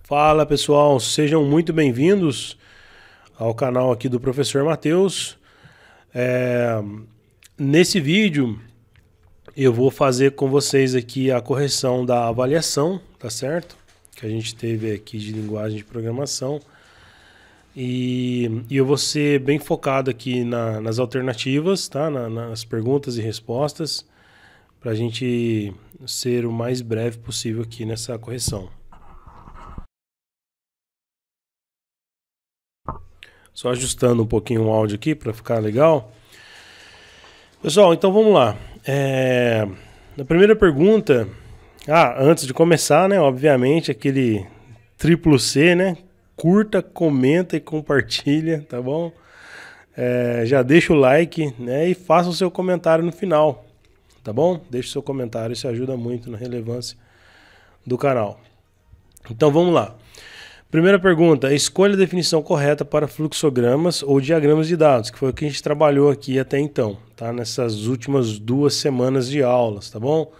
Fala pessoal, sejam muito bem-vindos ao canal aqui do Professor Matheus. Nesse vídeo eu vou fazer com vocês aqui a correção da avaliação, tá certo? Que a gente teve aqui de linguagem de programação. E eu vou ser bem focado aqui nas alternativas, tá? Nas perguntas e respostas, para a gente ser o mais breve possível aqui nessa correção. Só ajustando um pouquinho o áudio aqui para ficar legal. Pessoal, então vamos lá. Na primeira pergunta, antes de começar, né, obviamente, aquele triplo C, né? Curta, comenta e compartilha, tá bom? Já deixa o like, né, e faça o seu comentário no final, tá bom? Deixa o seu comentário, isso ajuda muito na relevância do canal. Então vamos lá. Primeira pergunta, escolha a definição correta para fluxogramas ou diagramas de dados, que foi o que a gente trabalhou aqui até então, tá? Nessas últimas 2 semanas de aulas, tá bom?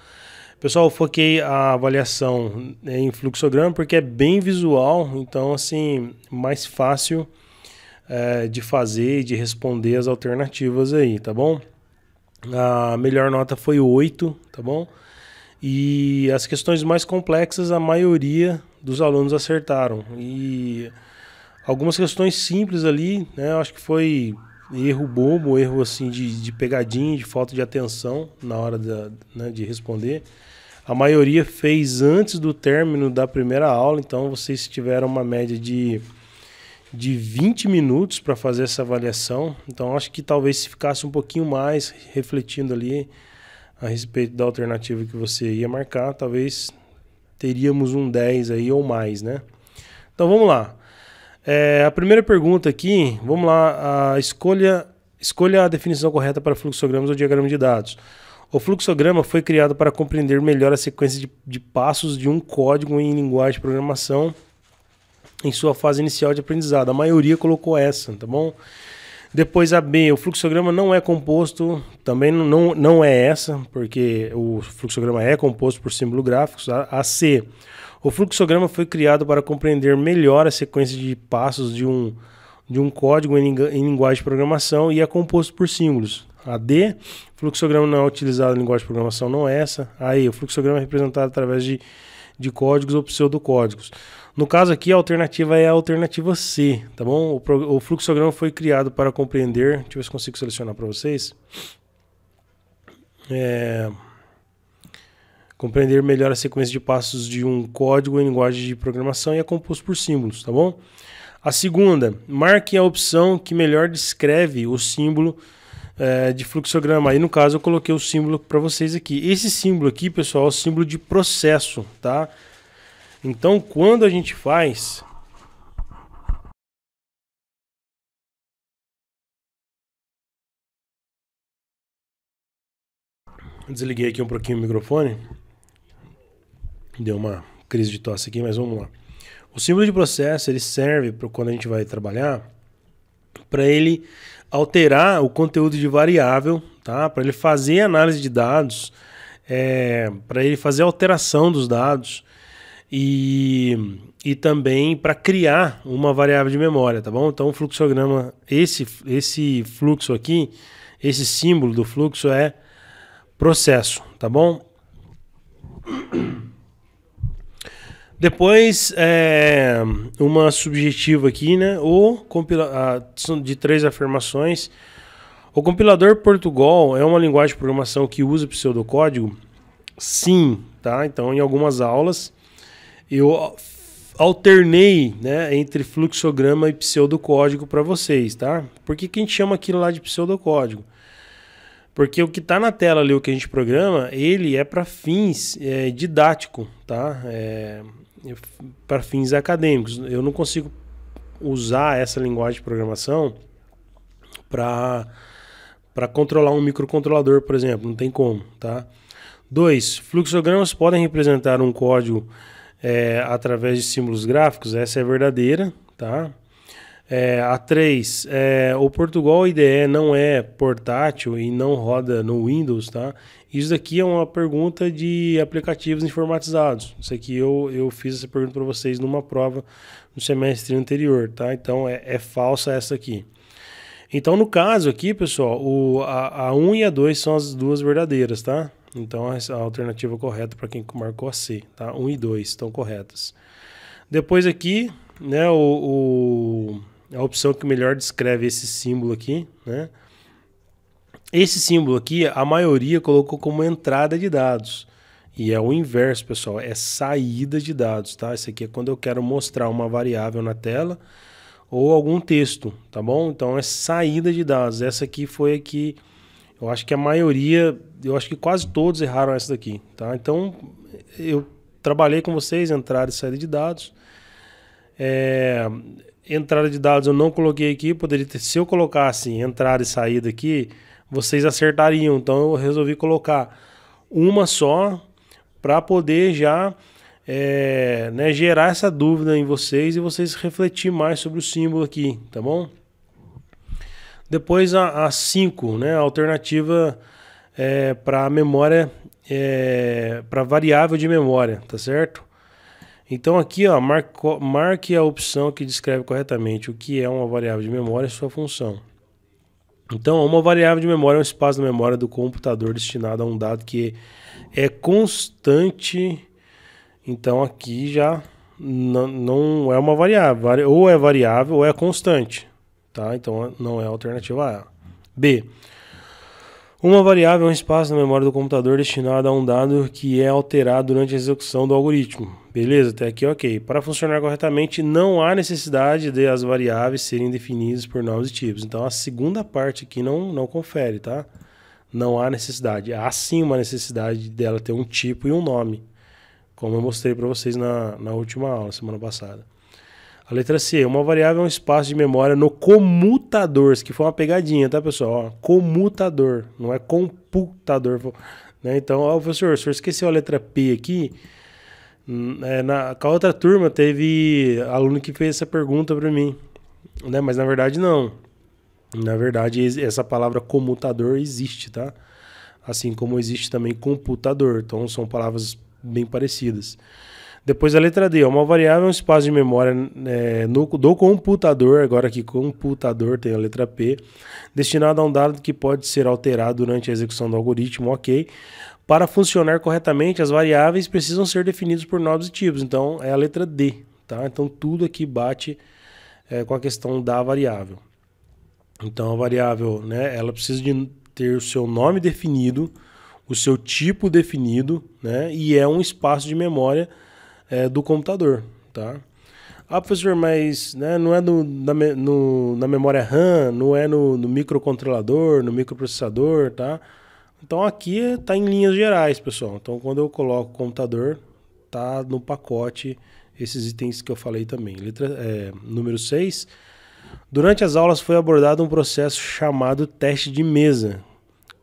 Pessoal, eu foquei a avaliação em fluxograma porque é bem visual, então assim, mais fácil de fazer e de responder as alternativas aí, tá bom? A melhor nota foi 8, tá bom? E as questões mais complexas, a maioria dos alunos acertaram. E algumas questões simples ali, né? Eu acho que foi erro bobo, erro assim de pegadinha, de falta de atenção na hora de responder. A maioria fez antes do término da primeira aula, então vocês tiveram uma média de 20 minutos para fazer essa avaliação. Então acho que talvez se ficasse um pouquinho mais refletindo ali a respeito da alternativa que você ia marcar, talvez teríamos um 10 aí ou mais, né? Então vamos lá. A primeira pergunta aqui, vamos lá, escolha a definição correta para fluxogramas ou diagrama de dados. O fluxograma foi criado para compreender melhor a sequência de passos de um código em linguagem de programação em sua fase inicial de aprendizado. A maioria colocou essa, tá bom? Depois a B, o fluxograma não é composto, também não é essa, porque o fluxograma é composto por símbolos gráficos. A C, o fluxograma foi criado para compreender melhor a sequência de passos de um código em linguagem de programação e é composto por símbolos. A D, o fluxograma não é utilizado em linguagem de programação, não é essa. A E, o fluxograma é representado através de códigos ou pseudocódigos. No caso aqui, a alternativa é a alternativa C, tá bom? O fluxograma foi criado para compreender... Deixa eu ver se consigo selecionar para vocês. Compreender melhor a sequência de passos de um código em linguagem de programação e é composto por símbolos, tá bom? A segunda, marque a opção que melhor descreve o símbolo de fluxograma. Aí, no caso, eu coloquei o símbolo para vocês aqui. Esse símbolo aqui, pessoal, é o símbolo de processo, tá? Então, quando a gente faz... Desliguei aqui um pouquinho o microfone. Deu uma crise de tosse aqui, mas vamos lá. O símbolo de processo, ele serve para quando a gente vai trabalhar, para ele alterar o conteúdo de variável, tá? Para ele fazer análise de dados, para ele fazer alteração dos dados e também para criar uma variável de memória, tá bom? Então o fluxograma, esse fluxo aqui, esse símbolo do fluxo é processo, tá bom? Depois, uma subjetiva aqui, né? De 3 afirmações. O compilador Portugal é uma linguagem de programação que usa pseudocódigo? Sim, tá? Então, em algumas aulas, eu alternei, né, entre fluxograma e pseudocódigo para vocês, tá? Por que a gente chama aquilo lá de pseudocódigo? Porque o que está na tela ali, o que a gente programa, ele é para fins didáticos, tá? Para fins acadêmicos. Eu não consigo usar essa linguagem de programação para controlar um microcontrolador, por exemplo. Não tem como, tá? 2. Fluxogramas podem representar um código através de símbolos gráficos. Essa é verdadeira, tá? A 3, o Portugal IDE não é portátil e não roda no Windows, tá? Isso daqui é uma pergunta de aplicativos informatizados. Isso aqui eu fiz essa pergunta para vocês numa prova no semestre anterior, tá? Então é falsa essa aqui. Então no caso aqui, pessoal, a 1 e a 2 são as duas verdadeiras, tá? Então a alternativa correta para quem marcou a C, tá? 1 e 2 estão corretas. Depois aqui, né, a opção que melhor descreve esse símbolo aqui, né? Esse símbolo aqui, a maioria colocou como entrada de dados. E é o inverso, pessoal, é saída de dados, tá? Esse aqui é quando eu quero mostrar uma variável na tela ou algum texto, tá bom? Então é saída de dados. Essa aqui foi a que eu acho que a maioria, eu acho que quase todos erraram essa daqui, tá? Então eu trabalhei com vocês, entrada e saída de dados. Entrada de dados eu não coloquei aqui, poderia ter, se eu colocasse entrada e saída aqui, vocês acertariam. Então eu resolvi colocar uma só para poder já né, gerar essa dúvida em vocês e vocês refletir mais sobre o símbolo aqui, tá bom? Depois a 5, né, a alternativa para memória, para variável de memória, tá certo? Então aqui, ó, marque a opção que descreve corretamente o que é uma variável de memória e sua função. Então, uma variável de memória é um espaço da memória do computador destinado a um dado que é constante. Então aqui já não é uma variável, ou é variável ou é constante, tá? Então não é a alternativa A. B. Uma variável é um espaço na memória do computador destinado a um dado que é alterado durante a execução do algoritmo. Beleza? Até aqui ok. Para funcionar corretamente, não há necessidade de as variáveis serem definidas por nomes e tipos. Então a segunda parte aqui não confere, tá? Não há necessidade. Há sim uma necessidade dela ter um tipo e um nome, como eu mostrei para vocês na última aula, semana passada. A letra C, uma variável é um espaço de memória no comutador. Isso aqui foi uma pegadinha, tá, pessoal? Ó, comutador, não é computador. Né? Então, ó, professor, o senhor esqueceu a letra P aqui. Com a outra turma, teve aluno que fez essa pergunta para mim. Né? Mas, na verdade, não. Na verdade, essa palavra comutador existe, tá? Assim como existe também computador. Então, são palavras bem parecidas. Depois a letra D, uma variável é um espaço de memória do computador, agora aqui computador tem a letra P, destinado a um dado que pode ser alterado durante a execução do algoritmo, ok. Para funcionar corretamente, as variáveis precisam ser definidas por nomes e tipos, então é a letra D, tá? Então tudo aqui bate com a questão da variável. Então a variável, né, ela precisa de ter o seu nome definido, o seu tipo definido, né, e é um espaço de memória do computador, tá? Ah, professor, mas né, não é na memória RAM, não é no microcontrolador, no microprocessador, tá? Então aqui está em linhas gerais, pessoal. Então quando eu coloco computador, tá no pacote esses itens que eu falei também. Número 6. Durante as aulas foi abordado um processo chamado teste de mesa.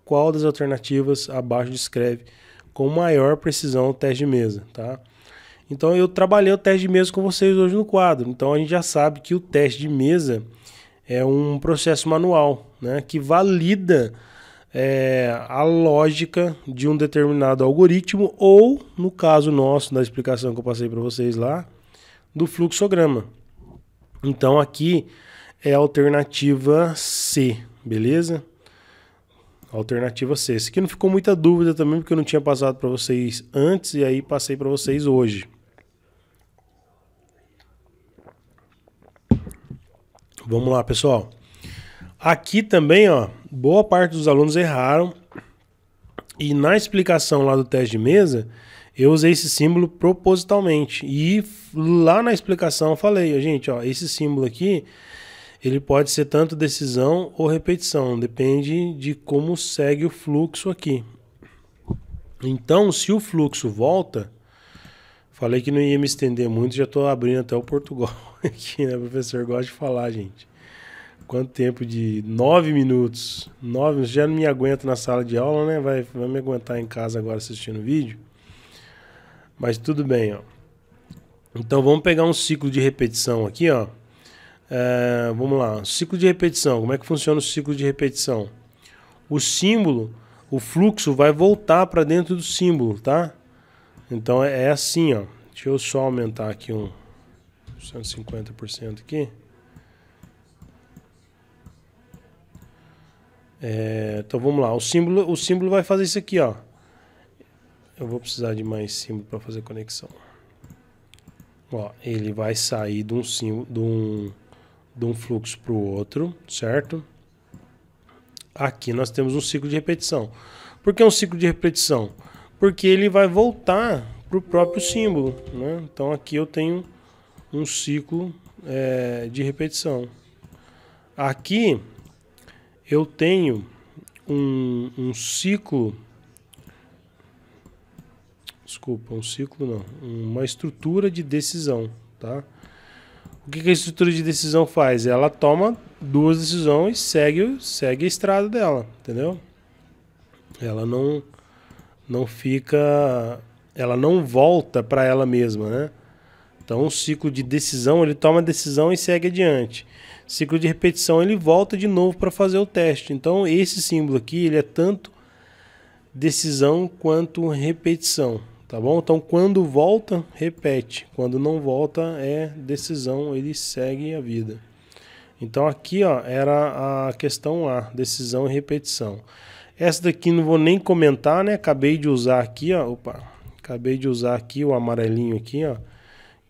Qual das alternativas abaixo descreve com maior precisão o teste de mesa, tá? Então eu trabalhei o teste de mesa com vocês hoje no quadro. Então a gente já sabe que o teste de mesa é um processo manual, né, que valida a lógica de um determinado algoritmo ou, no caso nosso, da explicação que eu passei para vocês lá, do fluxograma. Então aqui é a alternativa C, beleza? Alternativa C. Isso aqui não ficou muita dúvida também, porque eu não tinha passado para vocês antes e aí passei para vocês hoje. Vamos lá, pessoal. Aqui também, ó, boa parte dos alunos erraram. E na explicação lá do teste de mesa, eu usei esse símbolo propositalmente. E lá na explicação eu falei, gente, ó, esse símbolo aqui, ele pode ser tanto decisão ou repetição. Depende de como segue o fluxo aqui. Então, se o fluxo volta, falei que não ia me estender muito, já estou abrindo até o Portugal aqui, né? O professor gosta de falar, gente. Quanto tempo de 9 minutos? 9 minutos, já não me aguento na sala de aula, né? Vai me aguentar em casa agora assistindo o vídeo. Mas tudo bem, ó. Então vamos pegar um ciclo de repetição aqui, ó. Vamos lá, ciclo de repetição. Como é que funciona o ciclo de repetição? O símbolo, o fluxo vai voltar para dentro do símbolo, tá? Então é assim, ó. Deixa eu só aumentar aqui 150% aqui. Então vamos lá, o símbolo vai fazer isso aqui, ó. Eu vou precisar de mais símbolo para fazer conexão. Ó, ele vai sair de um símbolo, de um fluxo para o outro, certo? Aqui nós temos um ciclo de repetição. Por que um ciclo de repetição? Porque ele vai voltar para o próprio símbolo, né? Então aqui eu tenho um ciclo de repetição. Aqui eu tenho um ciclo. Desculpa, um ciclo não. Uma estrutura de decisão, tá? O que a estrutura de decisão faz? Ela toma duas decisões e segue a estrada dela, entendeu? Ela não fica, ela não volta para ela mesma, né? Então, o ciclo de decisão, ele toma a decisão e segue adiante. Ciclo de repetição, ele volta de novo para fazer o teste. Então, esse símbolo aqui, ele é tanto decisão quanto repetição, tá bom? Então, quando volta, repete. Quando não volta, é decisão, ele segue a vida. Então, aqui, ó, era a questão A, decisão e repetição. Essa daqui não vou nem comentar, né? Acabei de usar aqui, ó. Acabei de usar aqui o amarelinho aqui, ó,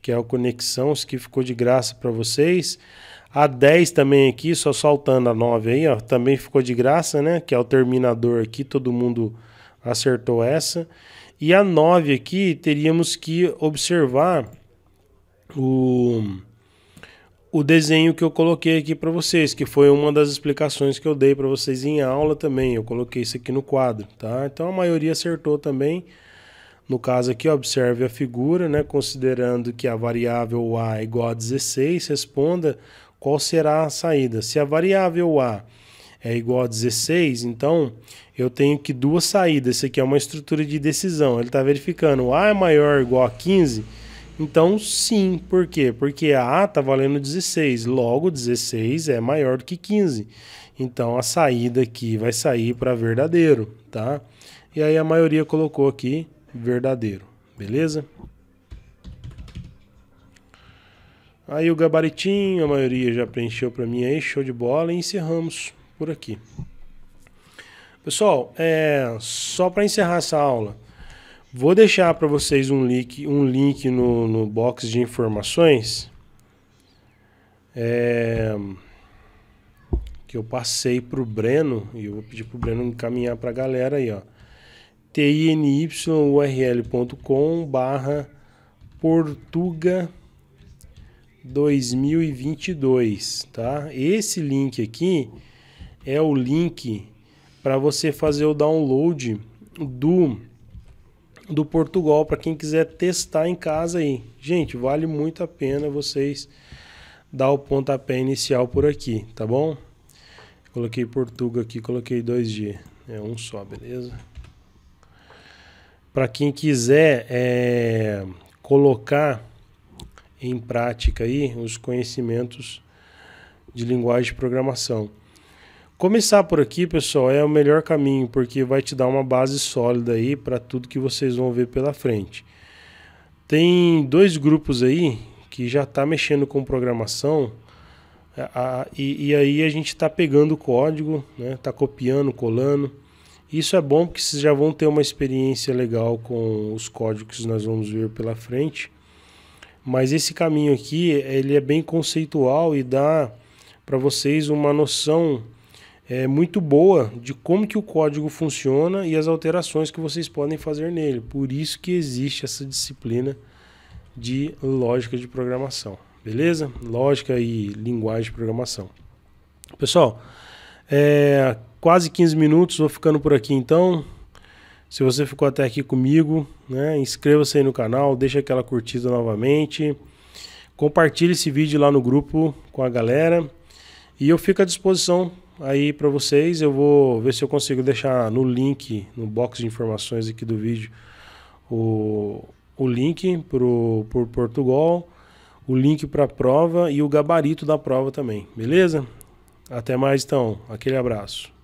que é o conexão, isso que ficou de graça para vocês. A 10 também aqui, só saltando a 9 aí, ó, também ficou de graça, né? Que é o terminador aqui, todo mundo acertou essa. E a 9 aqui, teríamos que observar o desenho que eu coloquei aqui para vocês, que foi uma das explicações que eu dei para vocês em aula também. Eu coloquei isso aqui no quadro, tá? Então a maioria acertou também. No caso aqui, observe a figura, né? Considerando que a variável A é igual a 16, responda qual será a saída. Se a variável A é igual a 16, então eu tenho que duas saídas. Isso aqui é uma estrutura de decisão. Ele está verificando, A é maior ou igual a 15? Então sim, por quê? Porque a A está valendo 16, logo 16 é maior do que 15. Então a saída aqui vai sair para verdadeiro, tá? E aí a maioria colocou aqui verdadeiro, beleza? Aí o gabaritinho, a maioria já preencheu para mim aí, show de bola, e encerramos por aqui. Pessoal, só para encerrar essa aula, vou deixar para vocês um link no box de informações que eu passei para o Breno, e eu vou pedir para o Breno encaminhar para a galera aí, ó. tinyurl.com/Portuga 2022, tá? Esse link aqui é o link para você fazer o download do Portugal para quem quiser testar em casa aí. Gente, vale muito a pena vocês dar o pontapé inicial por aqui, tá bom? Coloquei Portuga aqui, coloquei 2G, é um só, beleza? Para quem quiser colocar em prática aí os conhecimentos de linguagem de programação. Começar por aqui, pessoal, é o melhor caminho, porque vai te dar uma base sólida aí para tudo que vocês vão ver pela frente. Tem dois grupos aí que já está mexendo com programação, e aí a gente está pegando o código, né? Tá copiando, colando. Isso é bom porque vocês já vão ter uma experiência legal com os códigos que nós vamos ver pela frente. Mas esse caminho aqui, ele é bem conceitual e dá para vocês uma noção muito boa de como que o código funciona e as alterações que vocês podem fazer nele. Por isso que existe essa disciplina de lógica de programação, beleza? Lógica e linguagem de programação. Pessoal, quase 15 minutos, vou ficando por aqui então. Se você ficou até aqui comigo, né, inscreva-se aí no canal, deixa aquela curtida novamente, compartilhe esse vídeo lá no grupo com a galera e eu fico à disposição aí para vocês. Eu vou ver se eu consigo deixar no link, no box de informações aqui do vídeo, o link por Portugal, o link para a prova e o gabarito da prova também, beleza? Até mais então, aquele abraço.